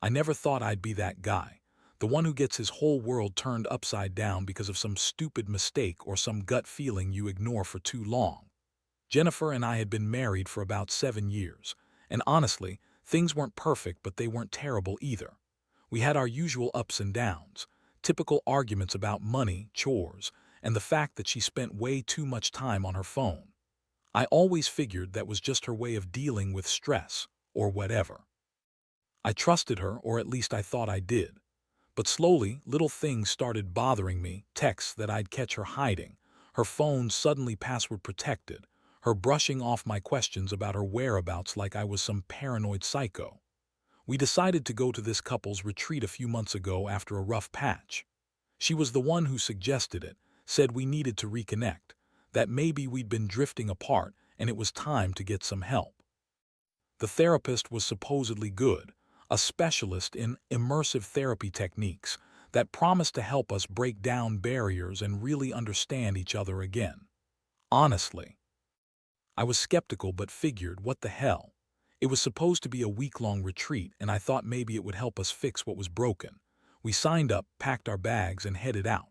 I never thought I'd be that guy, the one who gets his whole world turned upside down because of some stupid mistake or some gut feeling you ignore for too long. Jennifer and I had been married for about 7 years, and honestly, things weren't perfect, but they weren't terrible either. We had our usual ups and downs, typical arguments about money, chores, and the fact that she spent way too much time on her phone. I always figured that was just her way of dealing with stress, or whatever. I trusted her, or at least I thought I did. But slowly, little things started bothering me, texts that I'd catch her hiding, her phone suddenly password protected, her brushing off my questions about her whereabouts like I was some paranoid psycho. We decided to go to this couple's retreat a few months ago after a rough patch. She was the one who suggested it, said we needed to reconnect, that maybe we'd been drifting apart and it was time to get some help. The therapist was supposedly good, a specialist in immersive therapy techniques that promised to help us break down barriers and really understand each other again. Honestly, I was skeptical but figured, what the hell? It was supposed to be a week-long retreat, and I thought maybe it would help us fix what was broken. We signed up, packed our bags, and headed out.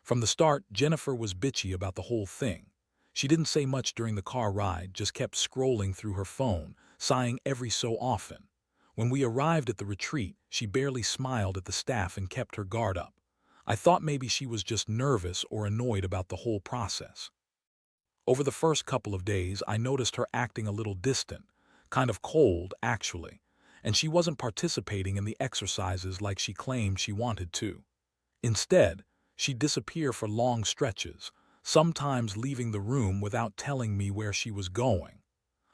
From the start, Jennifer was bitchy about the whole thing. She didn't say much during the car ride, just kept scrolling through her phone, sighing every so often. When we arrived at the retreat, she barely smiled at the staff and kept her guard up. I thought maybe she was just nervous or annoyed about the whole process. Over the first couple of days, I noticed her acting a little distant, kind of cold, actually, and she wasn't participating in the exercises like she claimed she wanted to. Instead, she'd disappear for long stretches, sometimes leaving the room without telling me where she was going.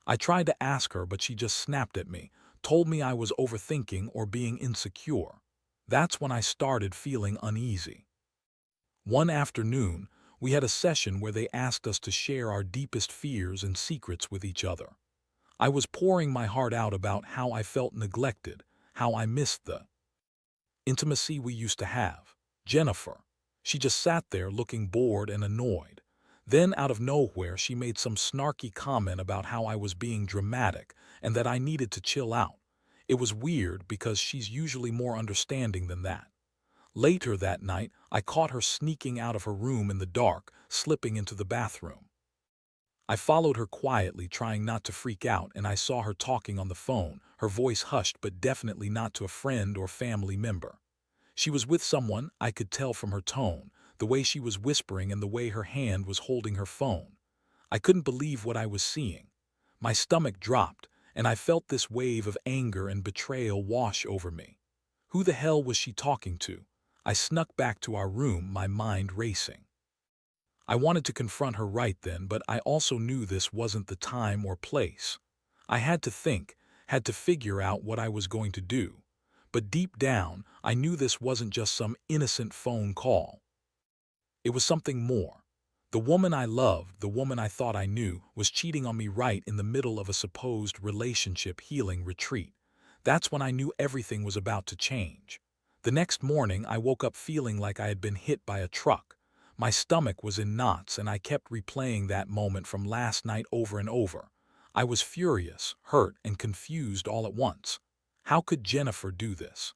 I tried to ask her, but she just snapped at me, told me I was overthinking or being insecure. That's when I started feeling uneasy. One afternoon, we had a session where they asked us to share our deepest fears and secrets with each other. I was pouring my heart out about how I felt neglected, how I missed the intimacy we used to have. Jennifer, she just sat there looking bored and annoyed. Then, out of nowhere, she made some snarky comment about how I was being dramatic and that I needed to chill out. It was weird because she's usually more understanding than that. Later that night, I caught her sneaking out of her room in the dark, slipping into the bathroom. I followed her quietly, trying not to freak out, and I saw her talking on the phone, her voice hushed but definitely not to a friend or family member. She was with someone, I could tell from her tone, the way she was whispering and the way her hand was holding her phone. I couldn't believe what I was seeing. My stomach dropped, and I felt this wave of anger and betrayal wash over me. Who the hell was she talking to? I snuck back to our room, my mind racing. I wanted to confront her right then, but I also knew this wasn't the time or place. I had to think, had to figure out what I was going to do. But deep down, I knew this wasn't just some innocent phone call. It was something more. The woman I loved, the woman I thought I knew, was cheating on me right in the middle of a supposed relationship healing retreat. That's when I knew everything was about to change. The next morning, I woke up feeling like I had been hit by a truck. My stomach was in knots, and I kept replaying that moment from last night over and over. I was furious, hurt, and confused all at once. How could Jennifer do this?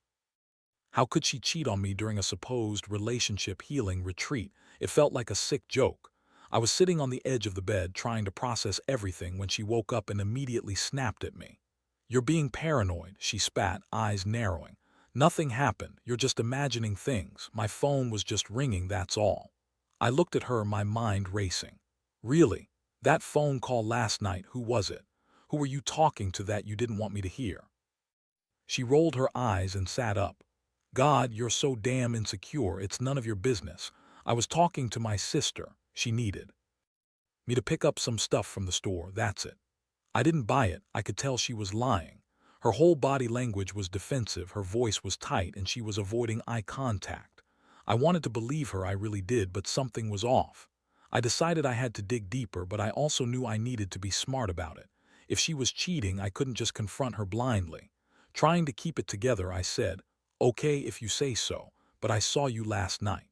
How could she cheat on me during a supposed relationship healing retreat? It felt like a sick joke. I was sitting on the edge of the bed trying to process everything when she woke up and immediately snapped at me. "You're being paranoid," she spat, eyes narrowing. "Nothing happened. You're just imagining things. My phone was just ringing, that's all." I looked at her, my mind racing. "Really? That phone call last night, who was it? Who were you talking to that you didn't want me to hear?" She rolled her eyes and sat up. "God, you're so damn insecure, it's none of your business. I was talking to my sister. She needed me to pick up some stuff from the store, that's it." I didn't buy it. I could tell she was lying. Her whole body language was defensive, her voice was tight, and she was avoiding eye contact. I wanted to believe her, I really did, but something was off. I decided I had to dig deeper, but I also knew I needed to be smart about it. If she was cheating, I couldn't just confront her blindly. Trying to keep it together, I said, "Okay, if you say so, but I saw you last night.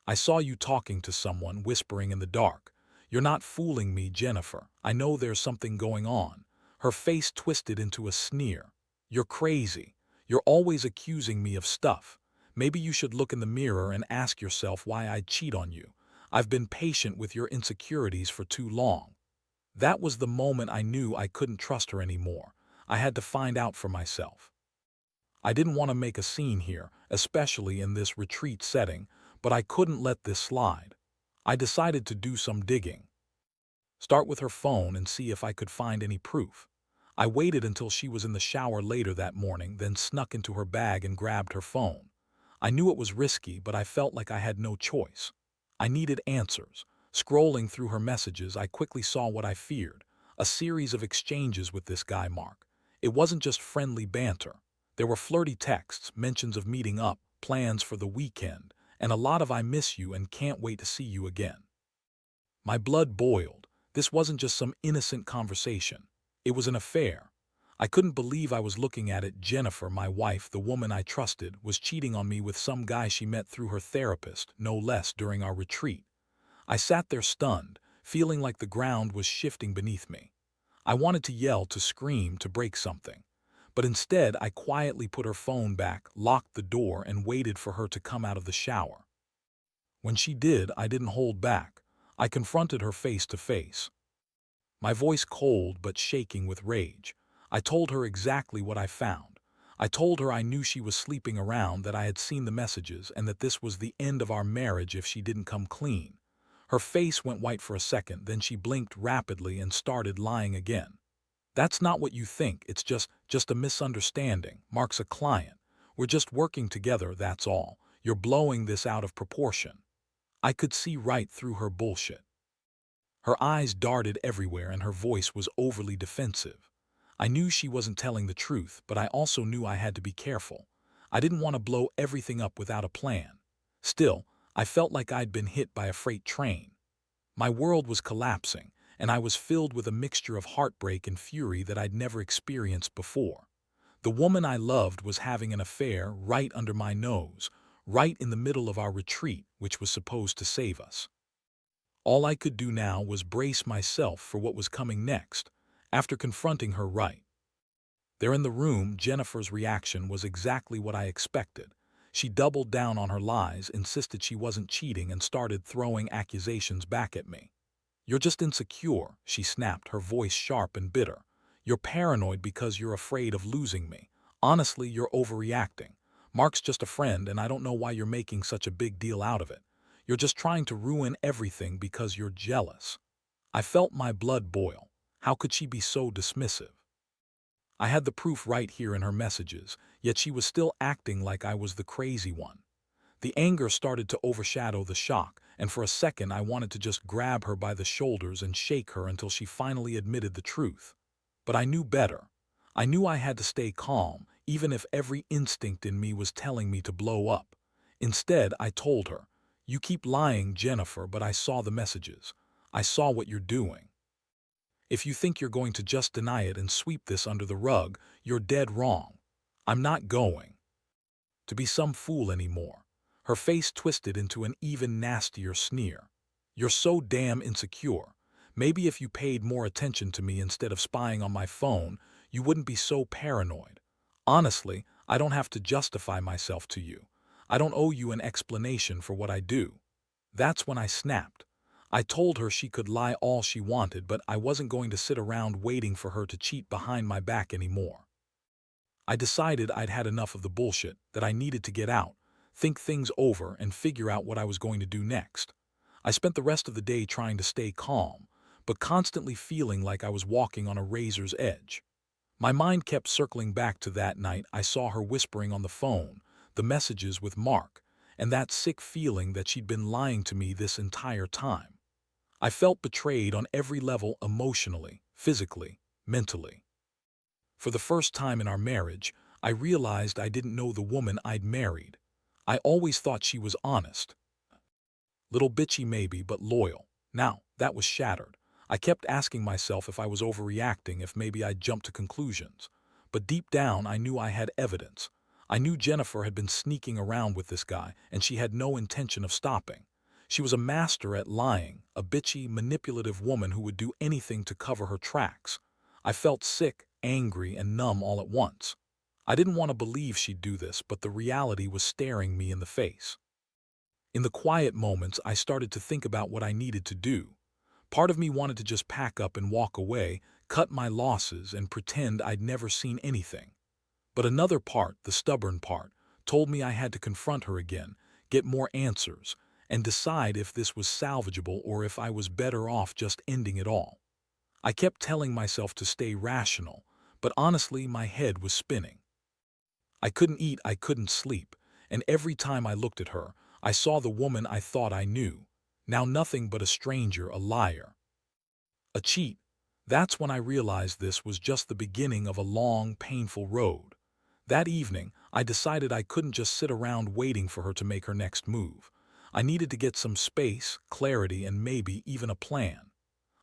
I saw you talking to someone, whispering in the dark. You're not fooling me, Jennifer. I know there's something going on." Her face twisted into a sneer. "You're crazy. You're always accusing me of stuff. Maybe you should look in the mirror and ask yourself why I'd cheat on you. I've been patient with your insecurities for too long." That was the moment I knew I couldn't trust her anymore. I had to find out for myself. I didn't want to make a scene here, especially in this retreat setting, but I couldn't let this slide. I decided to do some digging. Start with her phone and see if I could find any proof. I waited until she was in the shower later that morning, then snuck into her bag and grabbed her phone. I knew it was risky, but I felt like I had no choice. I needed answers. Scrolling through her messages, I quickly saw what I feared: a series of exchanges with this guy, Mark. It wasn't just friendly banter. There were flirty texts, mentions of meeting up, plans for the weekend, and a lot of "I miss you and can't wait to see you again." My blood boiled. This wasn't just some innocent conversation. It was an affair. I couldn't believe I was looking at it. Jennifer, my wife, the woman I trusted, was cheating on me with some guy she met through her therapist, no less, during our retreat. I sat there stunned, feeling like the ground was shifting beneath me. I wanted to yell, to scream, to break something. But instead, I quietly put her phone back, locked the door, and waited for her to come out of the shower. When she did, I didn't hold back. I confronted her face to face. My voice cold but shaking with rage. I told her exactly what I found. I told her I knew she was sleeping around, that I had seen the messages, and that this was the end of our marriage if she didn't come clean. Her face went white for a second, then she blinked rapidly and started lying again. "That's not what you think. It's just a misunderstanding. Mark's a client. We're just working together, that's all. You're blowing this out of proportion." I could see right through her bullshit. Her eyes darted everywhere and her voice was overly defensive. I knew she wasn't telling the truth, but I also knew I had to be careful. I didn't want to blow everything up without a plan. Still, I felt like I'd been hit by a freight train. My world was collapsing, and I was filled with a mixture of heartbreak and fury that I'd never experienced before. The woman I loved was having an affair right under my nose, right in the middle of our retreat, which was supposed to save us. All I could do now was brace myself for what was coming next. After confronting her right there in the room, Jennifer's reaction was exactly what I expected. She doubled down on her lies, insisted she wasn't cheating, and started throwing accusations back at me. "You're just insecure," she snapped, her voice sharp and bitter. "You're paranoid because you're afraid of losing me. Honestly, you're overreacting. Mark's just a friend, and I don't know why you're making such a big deal out of it. You're just trying to ruin everything because you're jealous." I felt my blood boil. How could she be so dismissive? I had the proof right here in her messages, yet she was still acting like I was the crazy one. The anger started to overshadow the shock, and for a second I wanted to just grab her by the shoulders and shake her until she finally admitted the truth. But I knew better. I knew I had to stay calm, even if every instinct in me was telling me to blow up. Instead, I told her, "You keep lying, Jennifer, but I saw the messages. I saw what you're doing. If you think you're going to just deny it and sweep this under the rug, you're dead wrong. I'm not going to be some fool anymore." Her face twisted into an even nastier sneer. "You're so damn insecure. Maybe if you paid more attention to me instead of spying on my phone, you wouldn't be so paranoid. Honestly, I don't have to justify myself to you. I don't owe you an explanation for what I do." That's when I snapped. I told her she could lie all she wanted, but I wasn't going to sit around waiting for her to cheat behind my back anymore. I decided I'd had enough of the bullshit, that I needed to get out, think things over, and figure out what I was going to do next. I spent the rest of the day trying to stay calm, but constantly feeling like I was walking on a razor's edge. My mind kept circling back to that night I saw her whispering on the phone, the messages with Mark, and that sick feeling that she'd been lying to me this entire time. I felt betrayed on every level: emotionally, physically, mentally. For the first time in our marriage, I realized I didn't know the woman I'd married. I always thought she was honest. Little bitchy maybe, but loyal. Now, that was shattered. I kept asking myself if I was overreacting, if maybe I'd jumped to conclusions. But deep down, I knew I had evidence. I knew Jennifer had been sneaking around with this guy, and she had no intention of stopping. She was a master at lying, a bitchy, manipulative woman who would do anything to cover her tracks. I felt sick, angry, and numb all at once. I didn't want to believe she'd do this, but the reality was staring me in the face. In the quiet moments, I started to think about what I needed to do. Part of me wanted to just pack up and walk away, cut my losses, and pretend I'd never seen anything. But another part, the stubborn part, told me I had to confront her again, get more answers, and decide if this was salvageable or if I was better off just ending it all. I kept telling myself to stay rational, but honestly, my head was spinning. I couldn't eat, I couldn't sleep, and every time I looked at her, I saw the woman I thought I knew. Now nothing but a stranger, a liar, a cheat. That's when I realized this was just the beginning of a long, painful road. That evening, I decided I couldn't just sit around waiting for her to make her next move. I needed to get some space, clarity, and maybe even a plan.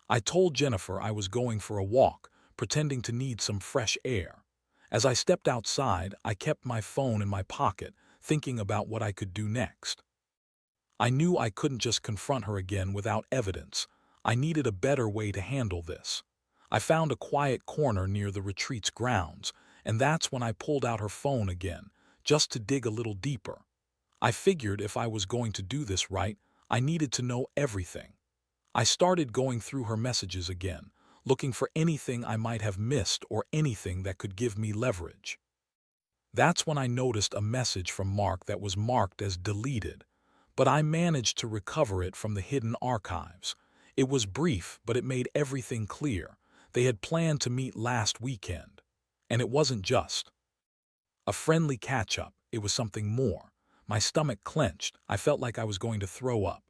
I told Jennifer I was going for a walk, pretending to need some fresh air. As I stepped outside, I kept my phone in my pocket, thinking about what I could do next. I knew I couldn't just confront her again without evidence. I needed a better way to handle this. I found a quiet corner near the retreat's grounds, and that's when I pulled out her phone again, just to dig a little deeper. I figured if I was going to do this right, I needed to know everything. I started going through her messages again, looking for anything I might have missed or anything that could give me leverage. That's when I noticed a message from Mark that was marked as deleted, but I managed to recover it from the hidden archives. It was brief, but it made everything clear. They had planned to meet last weekend. And it wasn't just a friendly catch-up, it was something more. My stomach clenched, I felt like I was going to throw up.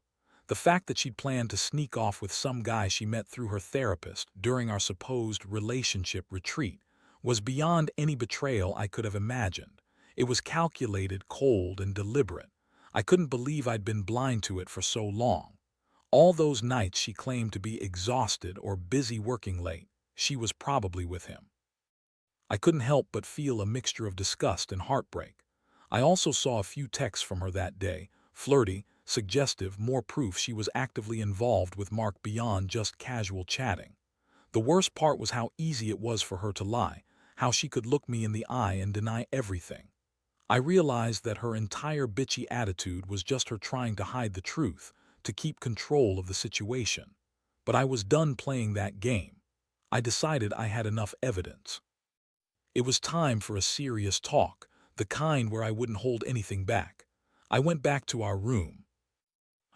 The fact that she'd planned to sneak off with some guy she met through her therapist during our supposed relationship retreat was beyond any betrayal I could have imagined. It was calculated, cold, and deliberate. I couldn't believe I'd been blind to it for so long. All those nights she claimed to be exhausted or busy working late, she was probably with him. I couldn't help but feel a mixture of disgust and heartbreak. I also saw a few texts from her that day, flirty, suggestive, more proof she was actively involved with Mark beyond just casual chatting. The worst part was how easy it was for her to lie, how she could look me in the eye and deny everything. I realized that her entire bitchy attitude was just her trying to hide the truth, to keep control of the situation. But I was done playing that game. I decided I had enough evidence. It was time for a serious talk, the kind where I wouldn't hold anything back. I went back to our room,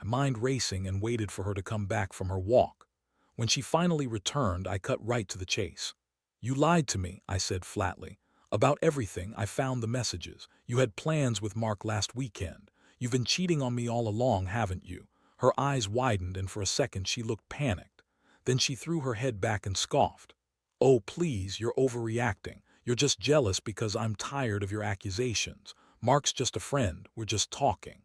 my mind racing, and waited for her to come back from her walk. When she finally returned, I cut right to the chase. "You lied to me," I said flatly. "About everything. I found the messages. You had plans with Mark last weekend. You've been cheating on me all along, haven't you?" Her eyes widened, and for a second she looked panicked. Then she threw her head back and scoffed. "Oh, please, you're overreacting. You're just jealous because I'm tired of your accusations. Mark's just a friend. We're just talking.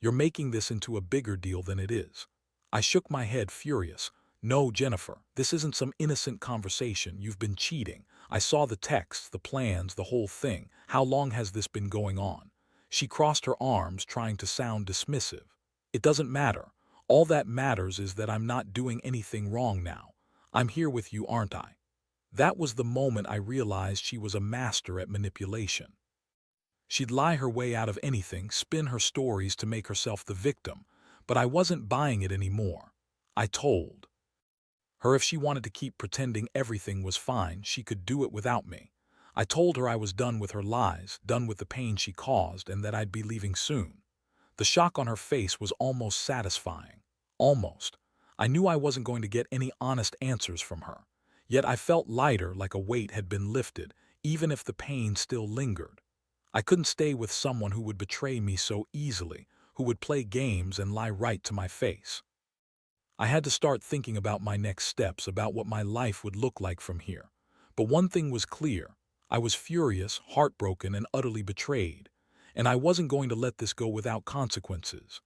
You're making this into a bigger deal than it is." I shook my head, furious. "No, Jennifer, this isn't some innocent conversation. You've been cheating. I saw the texts, the plans, the whole thing. How long has this been going on?" She crossed her arms, trying to sound dismissive. "It doesn't matter. All that matters is that I'm not doing anything wrong now. I'm here with you, aren't I?" That was the moment I realized she was a master at manipulation. She'd lie her way out of anything, spin her stories to make herself the victim, but I wasn't buying it anymore. I told her if she wanted to keep pretending everything was fine, she could do it without me. I told her I was done with her lies, done with the pain she caused, and that I'd be leaving soon. The shock on her face was almost satisfying. Almost. I knew I wasn't going to get any honest answers from her. Yet I felt lighter, like a weight had been lifted, even if the pain still lingered. I couldn't stay with someone who would betray me so easily, who would play games and lie right to my face. I had to start thinking about my next steps, about what my life would look like from here. But one thing was clear. I was furious, heartbroken, and utterly betrayed. And I wasn't going to let this go without consequences.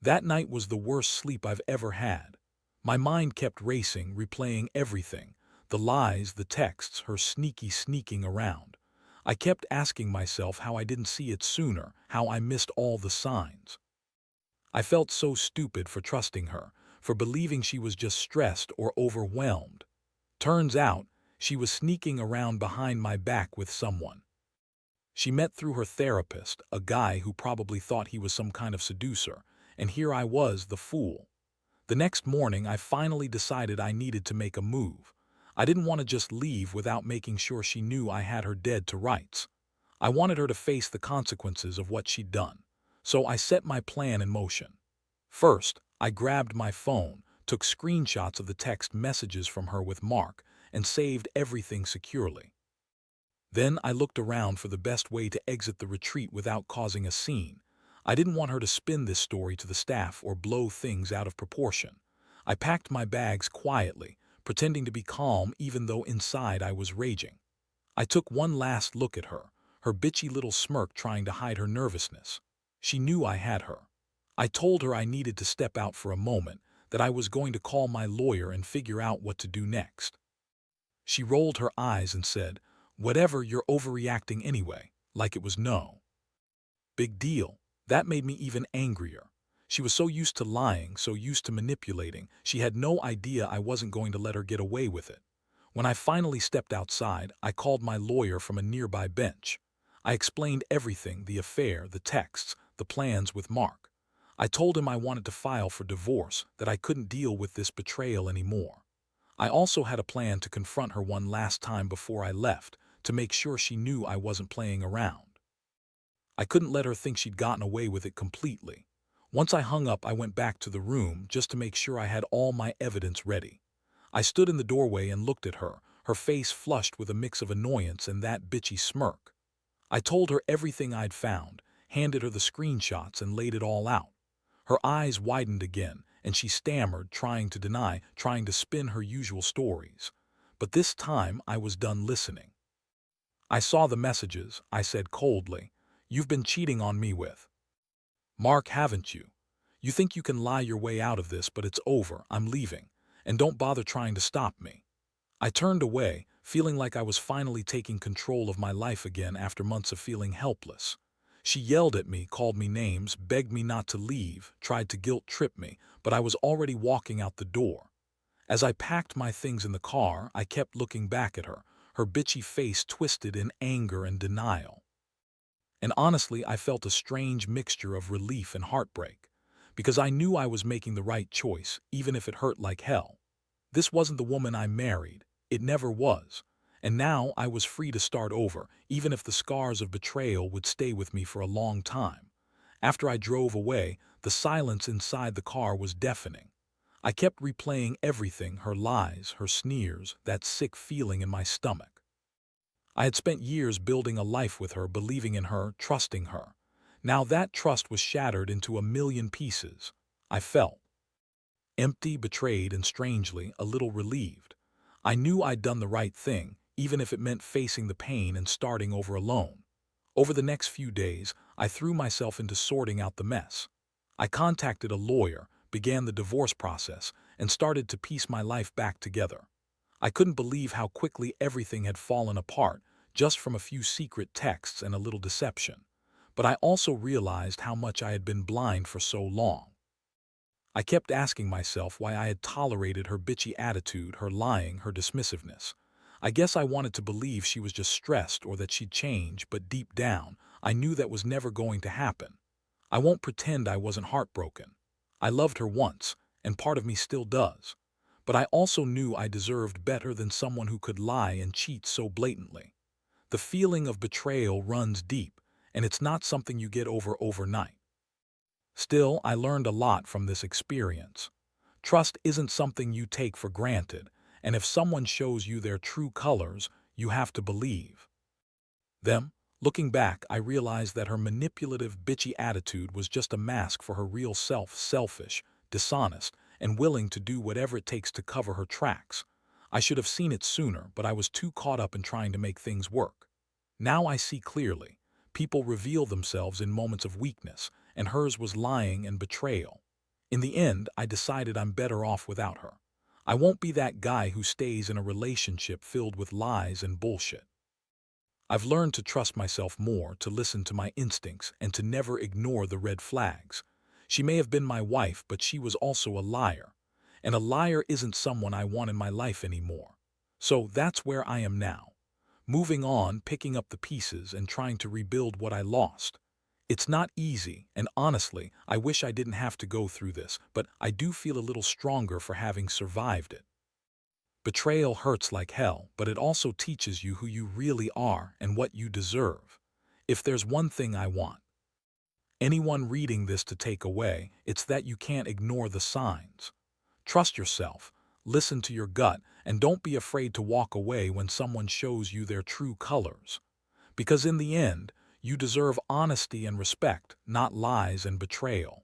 That night was the worst sleep I've ever had. My mind kept racing, replaying everything. The lies, the texts, her sneaking around. I kept asking myself how I didn't see it sooner, how I missed all the signs. I felt so stupid for trusting her, for believing she was just stressed or overwhelmed. Turns out, she was sneaking around behind my back with someone. She met through her therapist, a guy who probably thought he was some kind of seducer, and here I was, the fool. The next morning, I finally decided I needed to make a move. I didn't want to just leave without making sure she knew I had her dead to rights. I wanted her to face the consequences of what she'd done. So I set my plan in motion. First, I grabbed my phone, took screenshots of the text messages from her with Mark, and saved everything securely. Then I looked around for the best way to exit the retreat without causing a scene. I didn't want her to spin this story to the staff or blow things out of proportion. I packed my bags quietly, pretending to be calm even though inside I was raging. I took one last look at her bitchy little smirk trying to hide her nervousness. She knew I had her. I told her I needed to step out for a moment, that I was going to call my lawyer and figure out what to do next. She rolled her eyes and said, "Whatever, you're overreacting anyway," like it was no big deal. That made me even angrier. She was so used to lying, so used to manipulating, she had no idea I wasn't going to let her get away with it. When I finally stepped outside, I called my lawyer from a nearby bench. I explained everything, the affair, the texts, the plans with Mark. I told him I wanted to file for divorce, that I couldn't deal with this betrayal anymore. I also had a plan to confront her one last time before I left, to make sure she knew I wasn't playing around. I couldn't let her think she'd gotten away with it completely. Once I hung up, I went back to the room just to make sure I had all my evidence ready. I stood in the doorway and looked at her, her face flushed with a mix of annoyance and that bitchy smirk. I told her everything I'd found, handed her the screenshots and laid it all out. Her eyes widened again, and she stammered, trying to deny, trying to spin her usual stories. But this time I was done listening. "I saw the messages," I said coldly. "You've been cheating on me with Mark, haven't you? You think you can lie your way out of this, but it's over. I'm leaving. And don't bother trying to stop me." I turned away, feeling like I was finally taking control of my life again after months of feeling helpless. She yelled at me, called me names, begged me not to leave, tried to guilt-trip me, but I was already walking out the door. As I packed my things in the car, I kept looking back at her bitchy face twisted in anger and denial. And honestly, I felt a strange mixture of relief and heartbreak, because I knew I was making the right choice, even if it hurt like hell. This wasn't the woman I married. It never was. And now I was free to start over, even if the scars of betrayal would stay with me for a long time. After I drove away, the silence inside the car was deafening. I kept replaying everything, her lies, her sneers, that sick feeling in my stomach. I had spent years building a life with her, believing in her, trusting her. Now that trust was shattered into a million pieces. I felt empty, betrayed, and strangely, a little relieved. I knew I'd done the right thing, even if it meant facing the pain and starting over alone. Over the next few days, I threw myself into sorting out the mess. I contacted a lawyer, began the divorce process, and started to piece my life back together. I couldn't believe how quickly everything had fallen apart, just from a few secret texts and a little deception. But I also realized how much I had been blind for so long. I kept asking myself why I had tolerated her bitchy attitude, her lying, her dismissiveness. I guess I wanted to believe she was just stressed or that she'd change, but deep down, I knew that was never going to happen. I won't pretend I wasn't heartbroken. I loved her once, and part of me still does. But I also knew I deserved better than someone who could lie and cheat so blatantly. The feeling of betrayal runs deep, and it's not something you get over overnight. Still, I learned a lot from this experience. Trust isn't something you take for granted, and if someone shows you their true colors, you have to believe them. Looking back, I realized that her manipulative, bitchy attitude was just a mask for her real self, selfish, dishonest, and willing to do whatever it takes to cover her tracks. I should have seen it sooner, but I was too caught up in trying to make things work. Now I see clearly. People reveal themselves in moments of weakness, and hers was lying and betrayal. In the end, I decided I'm better off without her. I won't be that guy who stays in a relationship filled with lies and bullshit. I've learned to trust myself more, to listen to my instincts, and to never ignore the red flags. She may have been my wife, but she was also a liar. And a liar isn't someone I want in my life anymore. So that's where I am now. moving on, picking up the pieces, and trying to rebuild what I lost. It's not easy, and honestly, I wish I didn't have to go through this, but I do feel a little stronger for having survived it. Betrayal hurts like hell, but it also teaches you who you really are and what you deserve. If there's one thing I want anyone reading this to take away, it's that you can't ignore the signs. Trust yourself, listen to your gut, and don't be afraid to walk away when someone shows you their true colors. Because in the end, you deserve honesty and respect, not lies and betrayal.